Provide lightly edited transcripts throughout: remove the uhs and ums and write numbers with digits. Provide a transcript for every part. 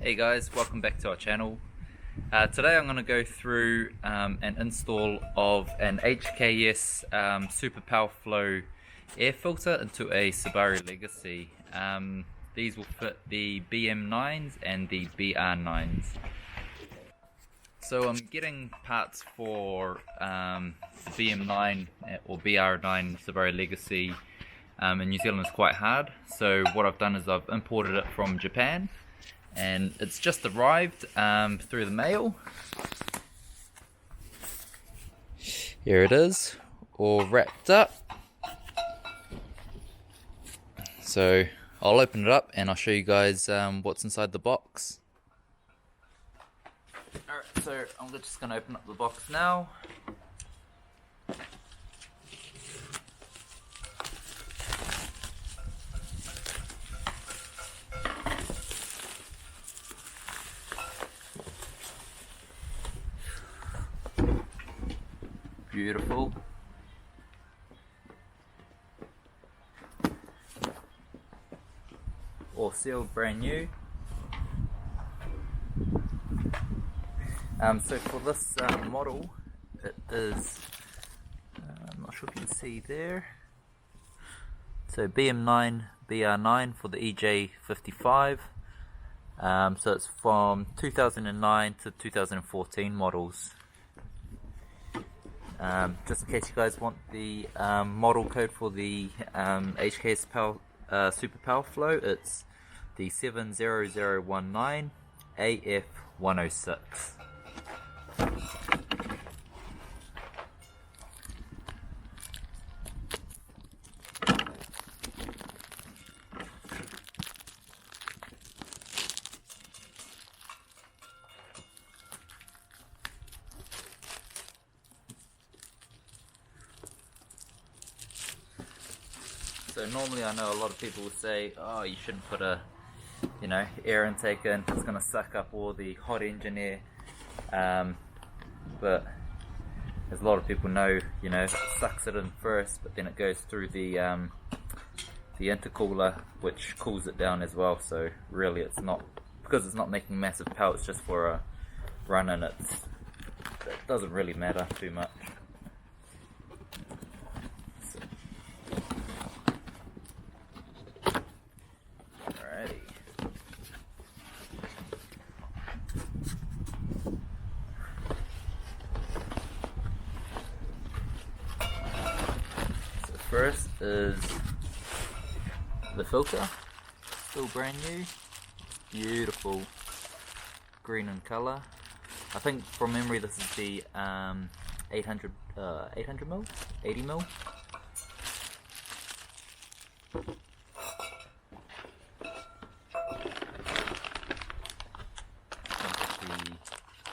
Hey guys, welcome back to our channel. Today I'm going to go through an install of an HKS Super Power Flow air filter into a Subaru Legacy. These will fit the BM9s and the BR9s. So I'm getting parts for the BM9 or BR9 Subaru Legacy in New Zealand is quite hard. So what I've done is I've imported it from Japan. And it's just arrived through the mail. Here it is, all wrapped up. So I'll open it up and I'll show you guys what's inside the box. Alright, so I'm just going to open up the box now. Beautiful. All sealed, brand new. So for this model, it is, I'm not sure if you can see there. So BM9, BR9 for the EJ55. So it's from 2009 to 2014 models. Just in case you guys want the model code for the HKS Super Power Flow, it's the 70019 AF106. So normally I know a lot of people will say, oh, you shouldn't put a, air intake in, it's going to suck up all the hot engine air. But as a lot of people know, it sucks it in first, but then it goes through the intercooler, which cools it down as well. So really it's not, because it's not making massive power, it's just for a run, and it doesn't really matter too much. First is the filter, still brand new, beautiful green in colour. I think from memory this is the 800 mil, 80 mil. The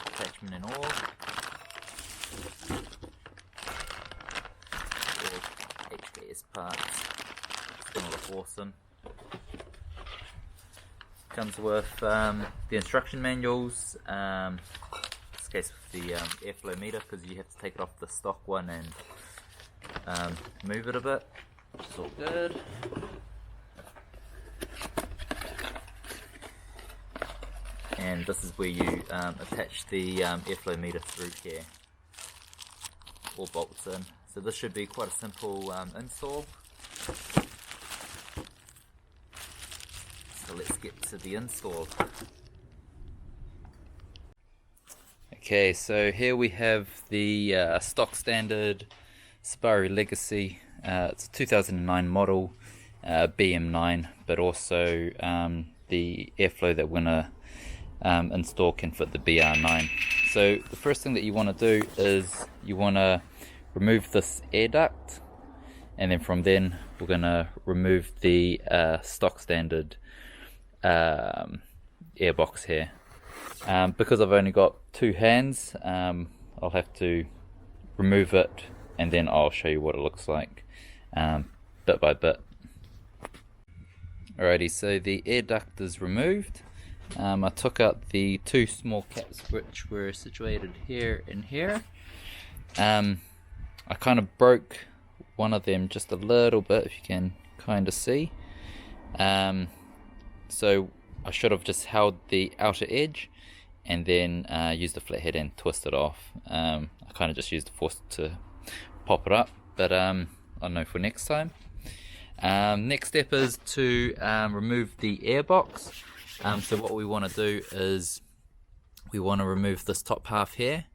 attachment and all. HKS parts. It's going to look awesome. Comes with the instruction manuals. In this case with the airflow meter, because you have to take it off the stock one and move it a bit. It's all good. And this is where you attach the airflow meter through here. All bolts in. So this should be quite a simple install. So let's get to the install. Okay, so here we have the stock standard Subaru Legacy. It's a 2009 model, BM9, but also the airflow that we're going to install can fit the BR9. So the first thing that you want to do is you want to remove this air duct, and then from then we're going to remove the stock standard airbox here. Because I've only got two hands, I'll have to remove it and then I'll show you what it looks like bit by bit. Alrighty, so the air duct is removed. I took out the two small caps which were situated here and here. I kind of broke one of them just a little bit, if you can kind of see. So I should have just held the outer edge and then used the flathead and twist it off. I kind of just used the force to pop it up, but I don't know, for next time. Next step is to remove the airbox. So what we want to do is we want to remove this top half here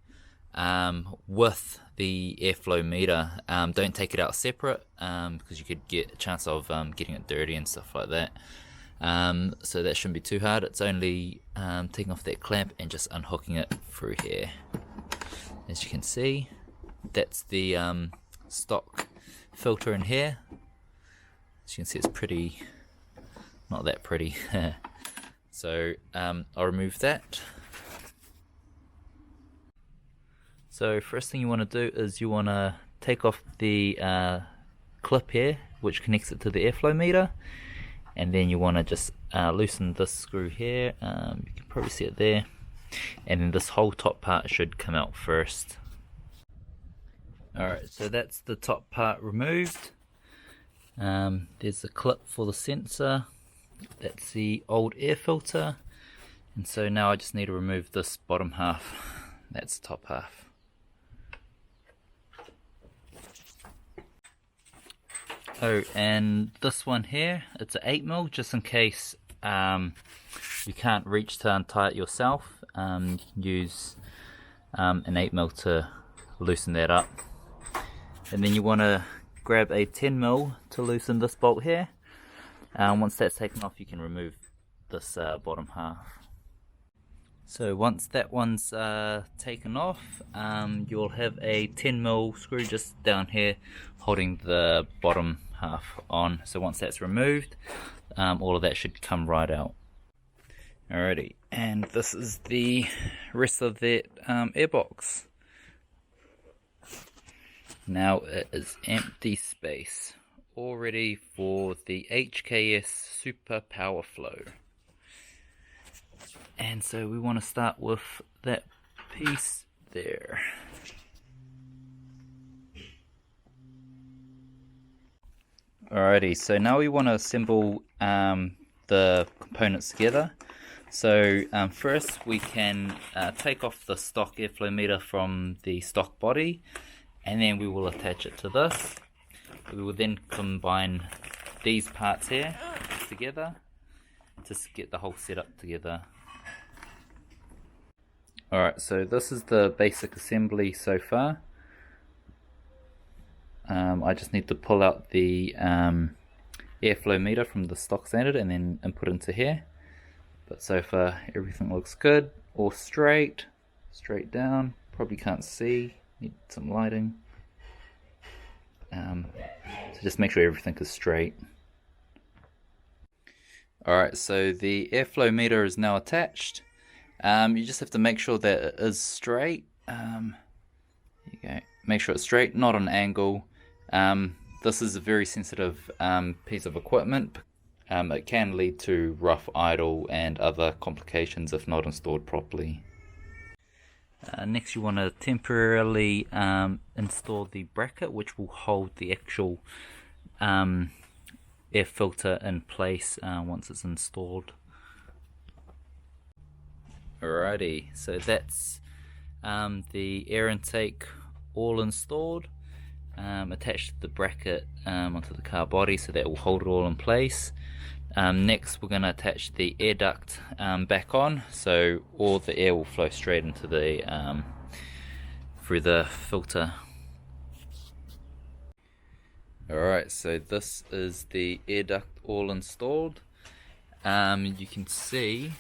with the airflow meter. Don't take it out separate because you could get a chance of getting it dirty and stuff like that. So that shouldn't be too hard. It's only taking off that clamp and just unhooking it through here. As you can see, that's the stock filter in here. As you can see, it's pretty, not that pretty. So I'll remove that. So first thing you want to do is you want to take off the clip here, which connects it to the airflow meter, and then you want to just loosen this screw here. You can probably see it there, and then this whole top part should come out first. Alright, so that's the top part removed. There's the clip for the sensor. That's the old air filter, and so now I just need to remove this bottom half. That's the top half. Oh, and this one here, it's an 8mm, just in case you can't reach to untie it yourself. You can use an 8mm to loosen that up. And then you want to grab a 10mm to loosen this bolt here. Once that's taken off, you can remove this bottom half. So once that one's taken off, you'll have a 10mm screw just down here holding the bottom half on. So once that's removed, all of that should come right out. Alrighty, and this is the rest of that airbox. Now it is empty space, all ready for the HKS Super Power Flow. And so we want to start with that piece there. Alrighty, so now we want to assemble the components together. So first we can take off the stock airflow meter from the stock body, and then we will attach it to this. We will then combine these parts here together to get the whole setup together. Alright, so this is the basic assembly so far. I just need to pull out the airflow meter from the stock standard and then input into here. But so far everything looks good, all straight down. Probably can't see, need some lighting. So just make sure everything is straight. Alright, so the airflow meter is now attached. You just have to make sure that it is straight. There you go. Make sure it's straight, not on an angle. This is a very sensitive piece of equipment. It can lead to rough idle and other complications if not installed properly. Next you want to temporarily install the bracket, which will hold the actual air filter in place once it's installed. Alrighty, so that's the air intake all installed, attached to the bracket onto the car body, so that will hold it all in place. Next we're going to attach the air duct back on, so all the air will flow straight into the through the filter. Alright, so this is the air duct all installed. You can see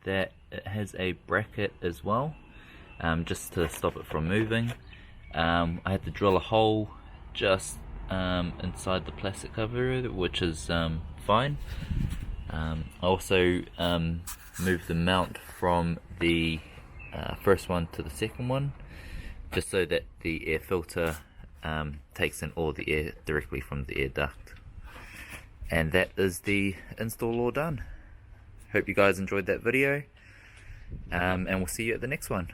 that it has a bracket as well, just to stop it from moving. I had to drill a hole just inside the plastic cover, which is fine. I also moved the mount from the first one to the second one, just so that the air filter takes in all the air directly from the air duct. And that is the install all done. Hope you guys enjoyed that video, and we'll see you at the next one.